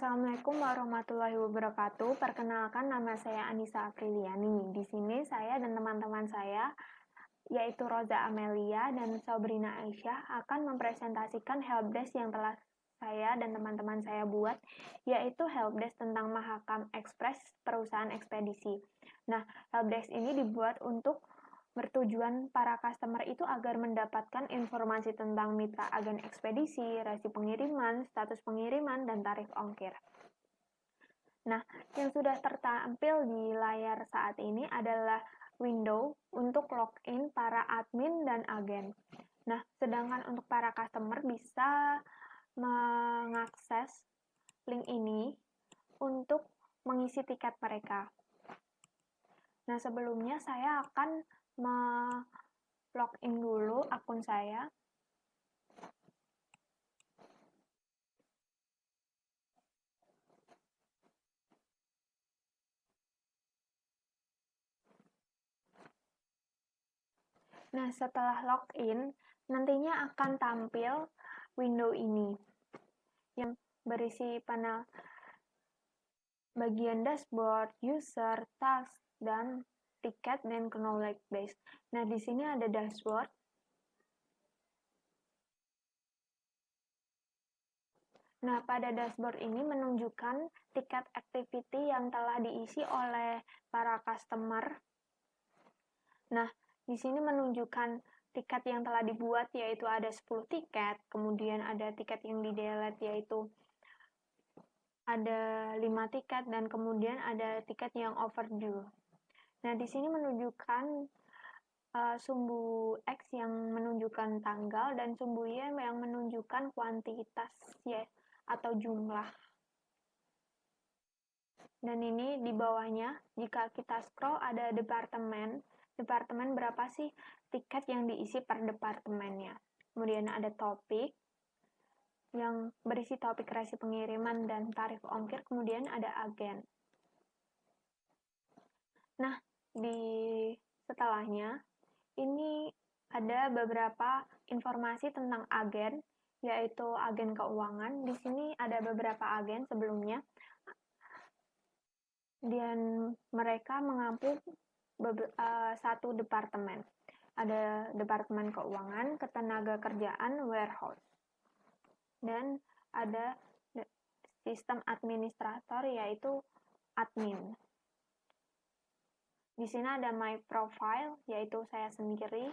Assalamualaikum warahmatullahi wabarakatuh. Perkenalkan, nama saya Anissa Apriliani. Di sini saya dan teman-teman saya, yaitu Roza Amelia dan Sabrina Aisyah, akan mempresentasikan helpdesk yang telah saya dan teman-teman saya buat, yaitu helpdesk tentang Mahakam Express perusahaan ekspedisi. Nah, helpdesk ini dibuat untuk bertujuan para customer itu agar mendapatkan informasi tentang mitra agen ekspedisi, resi pengiriman, status pengiriman, dan tarif ongkir. Nah, yang sudah tertampil di layar saat ini adalah window untuk login para admin dan agen. Nah, sedangkan untuk para customer bisa mengakses link ini untuk mengisi tiket mereka. Nah, sebelumnya saya akan login dulu akun saya. Nah, setelah login, nantinya akan tampil window ini yang berisi panel bagian dashboard, user, task, dan tiket dan knowledge base. Nah, di sini ada dashboard. Nah, pada dashboard ini menunjukkan tiket activity yang telah diisi oleh para customer. Nah, di sini menunjukkan tiket yang telah dibuat, yaitu ada 10 tiket, kemudian ada tiket yang di-delete, yaitu ada 5 tiket, dan kemudian ada tiket yang overdue. Nah, di sini menunjukkan sumbu X yang menunjukkan tanggal dan sumbu Y yang menunjukkan kuantitas ya atau jumlah. Dan ini di bawahnya, jika kita scroll ada departemen berapa sih tiket yang diisi per departemennya. Kemudian ada topik yang berisi topik resi pengiriman dan tarif ongkir, kemudian ada agen. Nah, di setelahnya ini ada beberapa informasi tentang agen, yaitu agen keuangan. Di sini ada beberapa agen sebelumnya, dan mereka mengampu satu departemen. Ada departemen keuangan, ketenagakerjaan, warehouse, dan ada sistem administrator, yaitu admin. Di sini ada my profile, yaitu saya sendiri.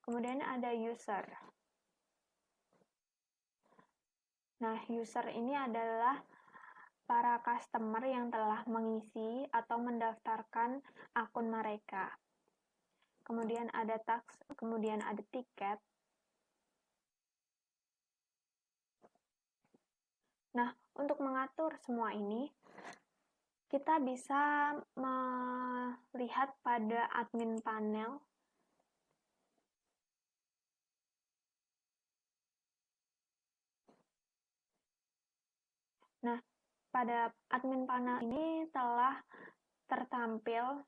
Kemudian ada user. Nah, user ini adalah para customer yang telah mengisi atau mendaftarkan akun mereka. Kemudian ada tax, kemudian ada tiket. Nah, untuk mengatur semua ini, kita bisa melihat pada admin panel. Nah, pada admin panel ini telah tertampil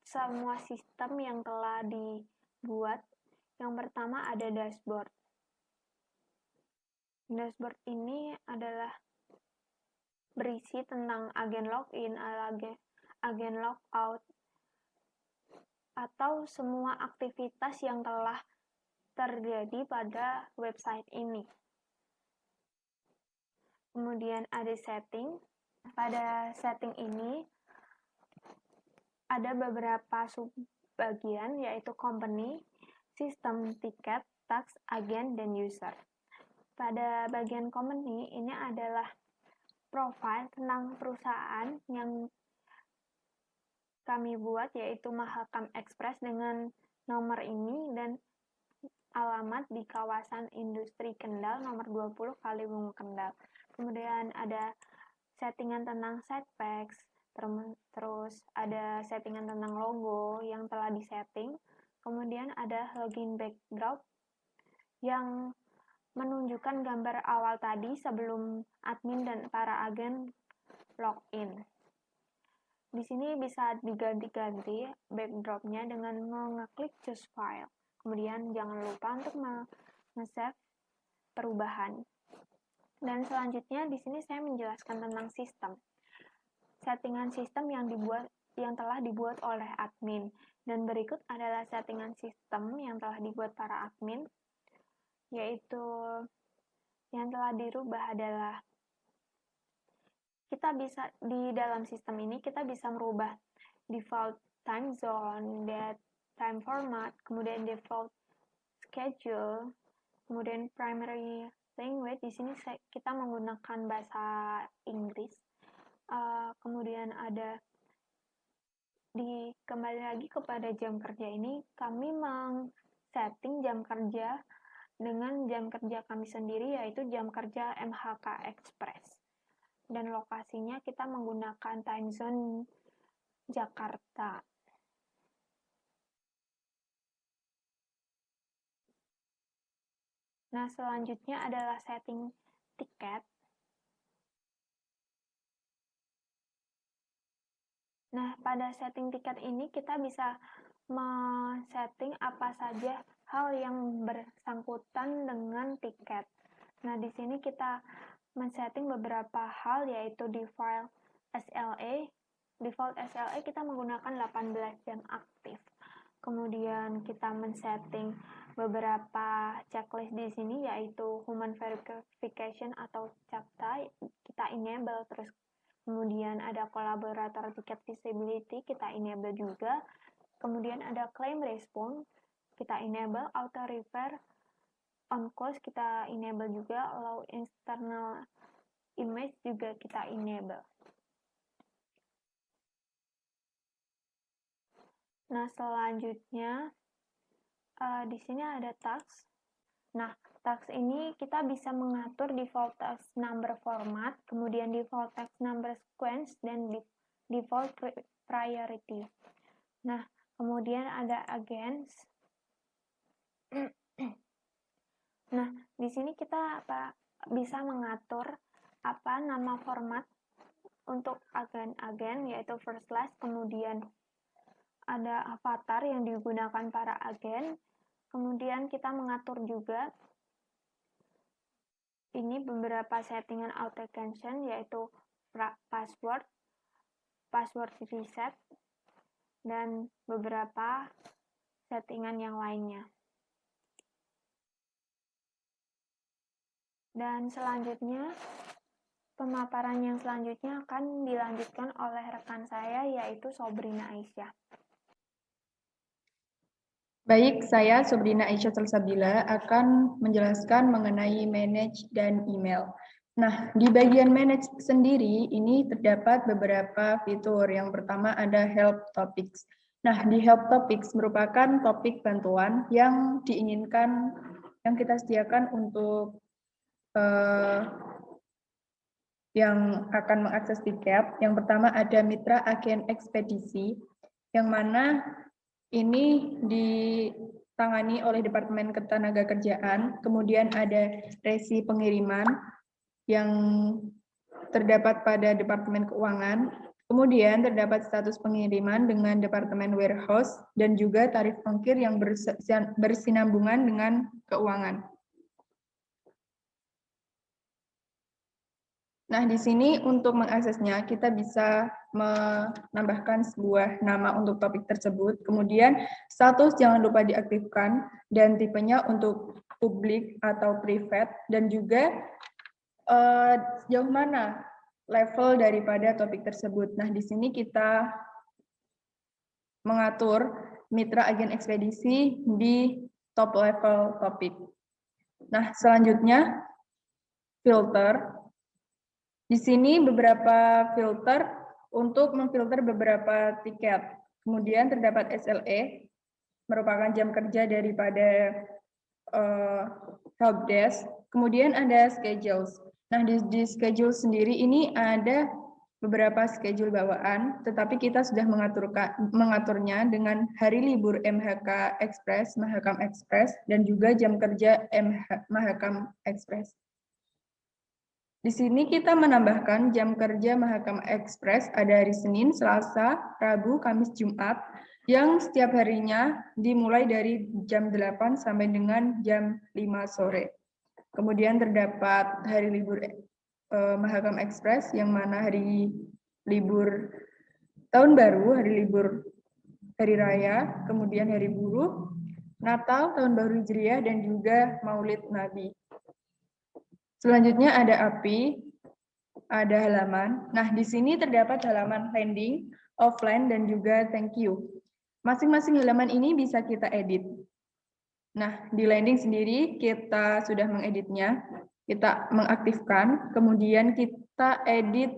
semua sistem yang telah dibuat. Yang pertama ada dashboard. Dashboard ini adalah berisi tentang agen login, agen logout, atau semua aktivitas yang telah terjadi pada website ini. Kemudian ada setting. Pada setting ini ada beberapa subbagian, yaitu company, sistem, tiket, tax, agen, dan user. Pada bagian company ini adalah profil tentang perusahaan yang kami buat, yaitu Mahakam Express dengan nomor ini dan alamat di kawasan industri Kendal nomor 20 Kaliwungu Kendal. Kemudian ada settingan tentang setpacks, terus ada settingan tentang logo yang telah disetting. Kemudian ada login backdrop yang menunjukkan gambar awal tadi sebelum admin dan para agen login. Di sini bisa diganti-ganti backdropnya dengan mengeklik choose file. Kemudian jangan lupa untuk nge-save perubahan. Dan selanjutnya di sini saya menjelaskan tentang sistem. Settingan sistem yang telah dibuat oleh admin. Dan berikut adalah settingan sistem yang telah dibuat para admin, yaitu yang telah dirubah adalah kita bisa di dalam sistem ini kita bisa merubah default time zone, date, time format, kemudian default schedule, kemudian primary language. Di sini kita menggunakan bahasa Inggris. Kemudian ada kembali lagi kepada jam kerja ini, kami setting jam kerja dengan jam kerja kami sendiri, yaitu jam kerja MHK Express. Dan lokasinya kita menggunakan time zone Jakarta. Nah, selanjutnya adalah setting tiket. Nah, pada setting tiket ini kita bisa men-setting apa saja hal yang bersangkutan dengan tiket. Nah, di sini kita men-setting beberapa hal, yaitu di file SLA. Default SLA kita menggunakan 18 jam aktif. Kemudian kita men-setting beberapa checklist di sini, yaitu human verification atau CAPTCHA, kita enable terus. Kemudian ada kolaborator ticket visibility, kita enable juga. Kemudian ada claim response, kita enable. Auto refer on cost, kita enable juga. Allow internal image juga kita enable. Nah, selanjutnya di sini ada task. Nah, task ini kita bisa mengatur default task number format, kemudian default task number sequence, dan default priority. Nah, kemudian ada agents. Nah, di sini kita bisa mengatur nama format untuk agen-agen, yaitu first class. Kemudian ada avatar yang digunakan para agen. Kemudian kita mengatur juga ini beberapa settingan authentication, yaitu password reset, dan beberapa settingan yang lainnya. Dan selanjutnya, pemaparan yang selanjutnya akan dilanjutkan oleh rekan saya, yaitu Sobrina Aisyah. Baik, saya Sobrina Aisyah Salsabila akan menjelaskan mengenai manage dan email. Nah, di bagian manage sendiri ini terdapat beberapa fitur. Yang pertama ada help topics. Nah, di help topics merupakan topik bantuan yang diinginkan, yang kita sediakan untuk yang akan mengakses tiket. Yang pertama ada mitra agen ekspedisi, yang mana ini ditangani oleh Departemen Ketenagakerjaan. Kemudian ada resi pengiriman yang terdapat pada Departemen Keuangan. Kemudian terdapat status pengiriman dengan Departemen Warehouse dan juga tarif ongkir yang bersinambungan dengan keuangan. Nah, di sini untuk mengaksesnya kita bisa menambahkan sebuah nama untuk topik tersebut. Kemudian status jangan lupa diaktifkan dan tipenya untuk publik atau private, dan juga sejauh mana level daripada topik tersebut. Nah, di sini kita mengatur mitra agen ekspedisi di top level topik. Nah, selanjutnya filter. Di sini beberapa filter untuk memfilter beberapa tiket. Kemudian terdapat SLA, merupakan jam kerja daripada helpdesk. Kemudian ada schedules. Nah, di schedule sendiri ini ada beberapa schedule bawaan, tetapi kita sudah mengaturnya dengan hari libur MHK Express, Mahakam Express, dan juga jam kerja Mahakam Express. Di sini kita menambahkan jam kerja Mahakam Express ada hari Senin, Selasa, Rabu, Kamis, Jumat, yang setiap harinya dimulai dari jam 8 sampai dengan jam 5 sore. Kemudian terdapat hari libur Mahakam Express, yang mana hari libur Tahun Baru, hari libur Hari Raya, kemudian Hari Buruh, Natal, Tahun Baru Hijriah, dan juga Maulid Nabi. Selanjutnya ada API, ada halaman. Nah, di sini terdapat halaman landing, offline, dan juga thank you. Masing-masing halaman ini bisa kita edit. Nah, di landing sendiri kita sudah mengeditnya, kita mengaktifkan, kemudian kita edit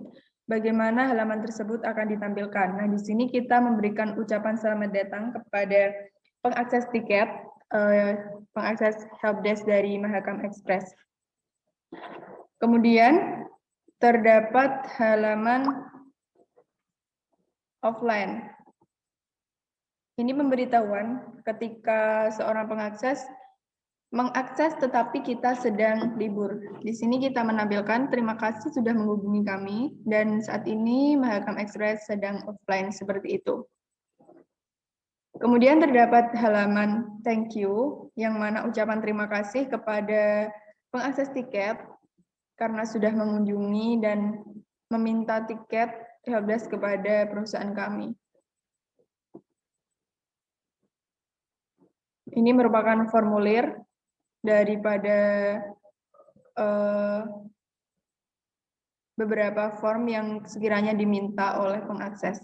bagaimana halaman tersebut akan ditampilkan. Nah, di sini kita memberikan ucapan selamat datang kepada pengakses tiket, pengakses helpdesk dari Mahakam Express. Kemudian terdapat halaman offline. Ini pemberitahuan ketika seorang pengakses mengakses tetapi kita sedang libur. Di sini kita menampilkan terima kasih sudah menghubungi kami dan saat ini Mahakam Express sedang offline, seperti itu. Kemudian terdapat halaman thank you, yang mana ucapan terima kasih kepada pengakses tiket karena sudah mengunjungi dan meminta tiket helpdesk kepada perusahaan kami. Ini merupakan formulir daripada beberapa form yang sekiranya diminta oleh pengakses.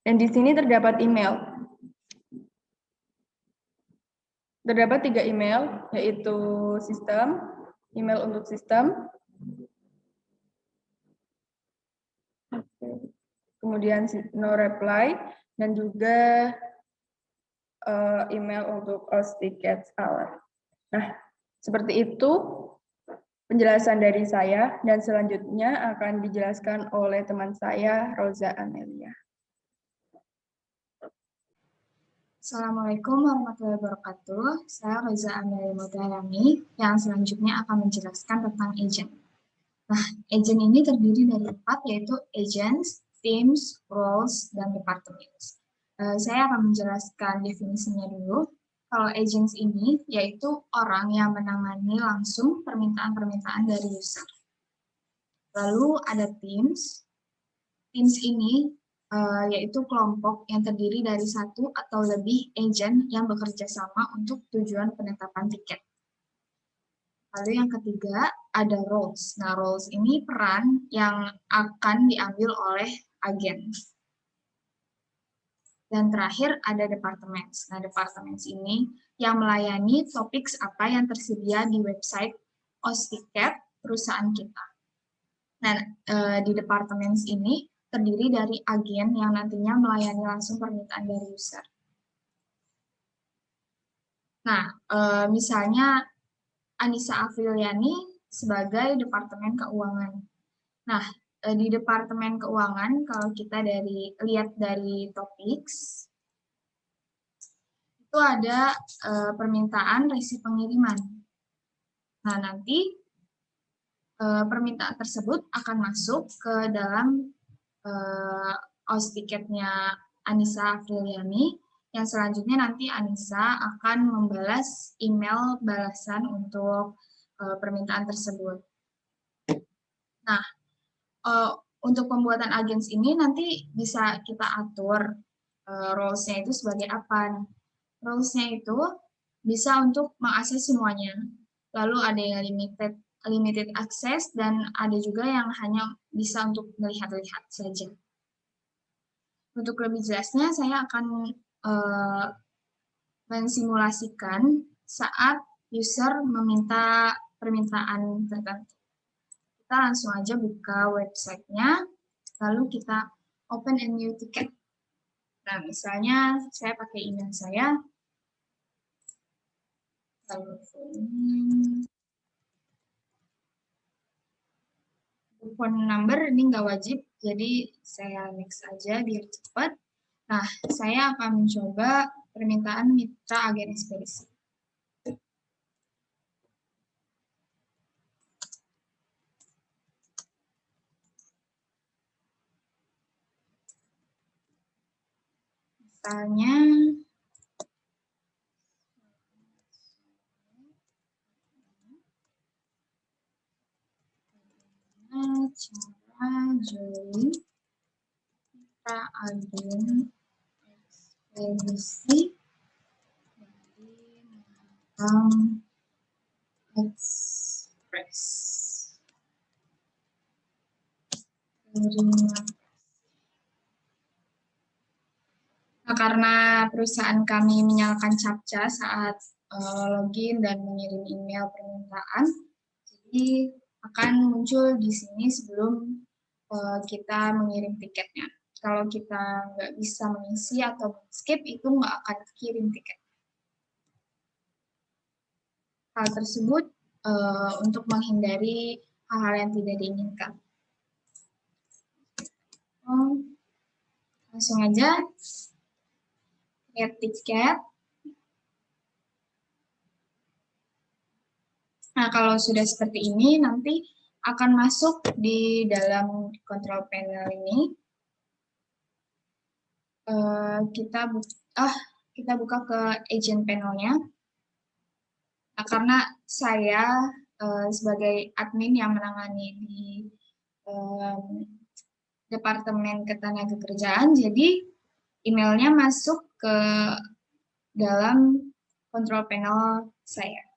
Dan di sini terdapat email. Terdapat 3 email, yaitu sistem, email untuk sistem, kemudian no reply, dan juga email untuk host tickets hour. Nah, seperti itu penjelasan dari saya, dan selanjutnya akan dijelaskan oleh teman saya, Roza Amelia. Assalamualaikum warahmatullahi wabarakatuh. Saya Roza Amelia Mutharami yang selanjutnya akan menjelaskan tentang agent. Nah, agent ini terdiri dari 4, yaitu agents, teams, roles, dan departments. Saya akan menjelaskan definisinya dulu. Kalau agents ini yaitu orang yang menangani langsung permintaan-permintaan dari user. Lalu ada teams. Teams ini yaitu kelompok yang terdiri dari 1 atau lebih agent yang bekerja sama untuk tujuan penetapan tiket. Lalu yang ketiga ada roles. Nah, roles ini peran yang akan diambil oleh agen. Dan terakhir ada departments. Nah, departments ini yang melayani topik apa yang tersedia di website Ostiket perusahaan kita. Nah, di departments ini terdiri dari agen yang nantinya melayani langsung permintaan dari user. Nah, misalnya Anissa Afriliani sebagai Departemen Keuangan. Nah, di Departemen Keuangan, kalau kita lihat dari topics, itu ada permintaan resi pengiriman. Nah, nanti permintaan tersebut akan masuk ke dalam house tiketnya Anissa Afriliani, yang selanjutnya nanti Anissa akan membalas email balasan untuk permintaan tersebut. Nah, untuk pembuatan agens ini nanti bisa kita atur roles-nya itu sebagai apa. Roles-nya itu bisa untuk mengakses semuanya. Lalu ada yang limited access dan ada juga yang hanya bisa untuk melihat-lihat saja. Untuk lebih jelasnya saya akan mensimulasikan saat user meminta permintaan tertentu. Kita langsung aja buka websitenya, lalu kita open a new ticket. Nah, misalnya saya pakai email saya, lalu phone number ini nggak wajib, jadi saya next aja biar cepat. Nah, saya akan mencoba permintaan mitra agen ekspedisi. Misalnya, Juli, mitra agen ekspedisi dari Mahakam Express. Terima. Nah, karena perusahaan kami menyalakan CAPTCHA saat login dan mengirim email permintaan, jadi akan muncul di sini sebelum kita mengirim tiketnya. Kalau kita nggak bisa mengisi atau skip, itu nggak akan kirim tiket. Hal tersebut untuk menghindari hal-hal yang tidak diinginkan. Langsung aja create tiket. Nah, kalau sudah seperti ini, nanti akan masuk di dalam control panel ini. Kita buka ke agent panelnya. Nah, karena saya sebagai admin yang menangani di Departemen Ketenagakerjaan, jadi emailnya masuk ke dalam control panel saya.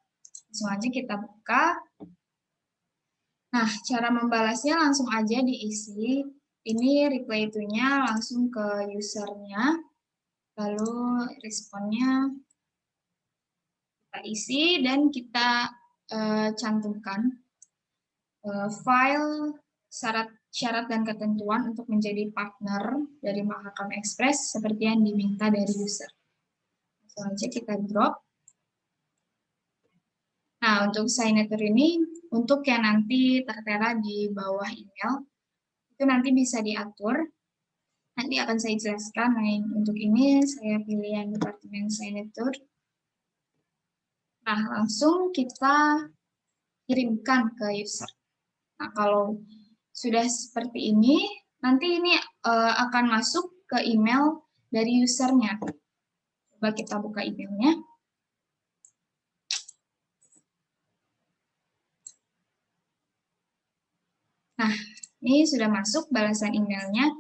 Langsung aja kita buka. Nah, cara membalasnya langsung aja diisi. Ini reply to-nya langsung ke usernya. Lalu responnya kita isi dan kita cantumkan file syarat dan ketentuan untuk menjadi partner dari Mahakam Express seperti yang diminta dari user. Langsung aja kita drop. Nah, untuk signature ini, untuk yang nanti tertera di bawah email, itu nanti bisa diatur. Nanti akan saya jelaskan. Nah, untuk ini saya pilih yang departemen signature. Nah, langsung kita kirimkan ke user. Nah, kalau sudah seperti ini, nanti ini akan masuk ke email dari usernya. Coba kita buka emailnya. Nah, ini sudah masuk balasan emailnya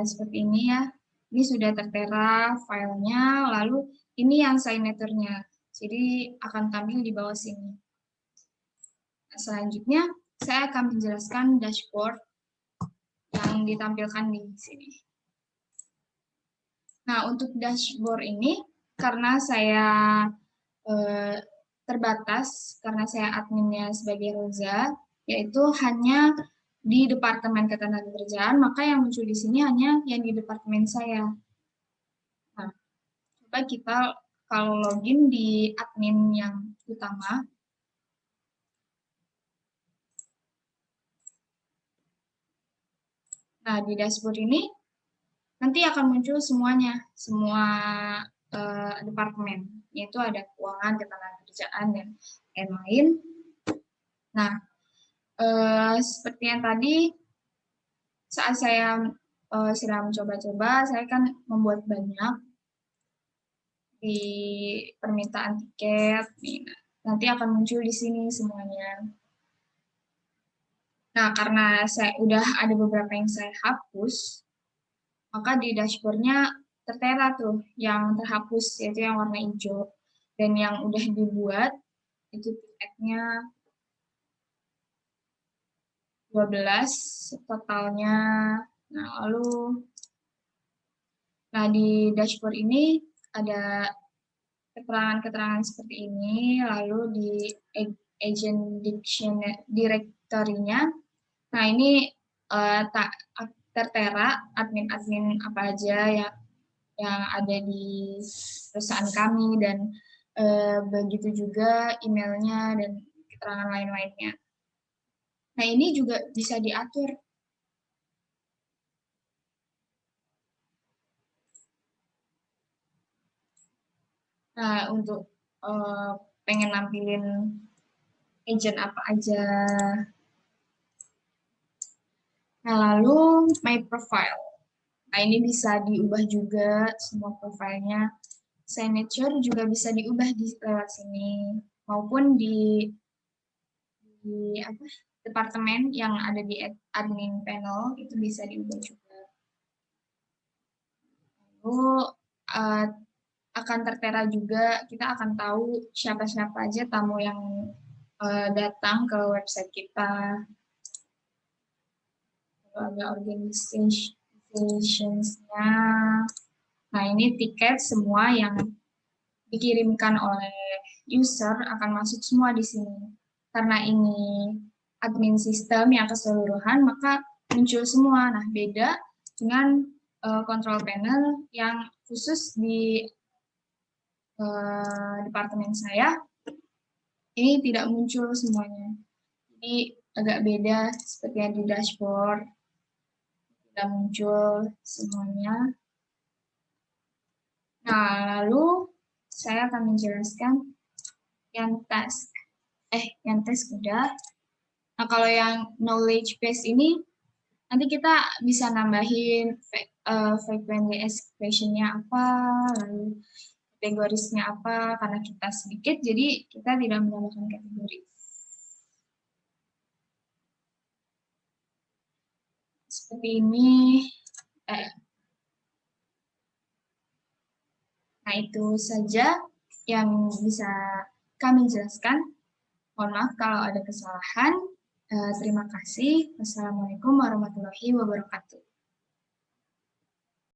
seperti ini ya. Ini sudah tertera filenya, lalu ini yang signature-nya. Jadi akan tampil di bawah sini. Nah, selanjutnya saya akan menjelaskan dashboard yang ditampilkan di sini. Nah, untuk dashboard ini, karena saya terbatas, karena saya adminnya sebagai Roza, yaitu hanya di Departemen Ketenagakerjaan, maka yang muncul di sini hanya yang di departemen saya. Nah, coba kita kalau login di admin yang utama, nah di dashboard ini nanti akan muncul semuanya, semua departemen, yaitu ada keuangan, ketenagakerjaan, dan lain-lain. Nah, seperti yang tadi, saat saya sedang mencoba-coba, saya kan membuat banyak di permintaan tiket. Nanti akan muncul di sini semuanya. Nah, karena saya udah ada beberapa yang saya hapus, maka di dashboard-nya tertera tuh yang terhapus, yaitu yang warna hijau. Dan yang udah dibuat, itu tiketnya 12 totalnya. Nah, lalu di dashboard ini ada keterangan-keterangan seperti ini, lalu di agent directory-nya, nah ini tertera admin-admin apa aja yang ada di perusahaan kami, dan begitu juga emailnya dan keterangan lain-lainnya. Nah, ini juga bisa diatur. Nah, untuk pengen nampilin agent apa aja. Nah, lalu my profile. Nah, ini bisa diubah juga semua profilnya. Signature juga bisa diubah lewat sini, maupun di departemen yang ada di admin panel itu bisa diubah juga. Lalu akan tertera juga, kita akan tahu siapa-siapa aja tamu yang datang ke website kita. Lalu ada organizations-nya. Nah, ini tiket semua yang dikirimkan oleh user akan masuk semua di sini. Karena ini admin sistem yang keseluruhan, maka muncul semua. Nah, beda dengan control panel yang khusus di departemen saya, ini tidak muncul semuanya. Jadi agak beda seperti yang di dashboard, tidak muncul semuanya. Nah, lalu saya akan menjelaskan yang task. Yang task udah. Nah, kalau yang knowledge base ini, nanti kita bisa nambahin frequently asked question-nya apa, lalu kategorisnya apa, karena kita sedikit, jadi kita tidak menambahkan kategori. Seperti ini. Nah, itu saja yang bisa kami jelaskan. Mohon maaf kalau ada kesalahan. Terima kasih. Wassalamualaikum warahmatullahi wabarakatuh.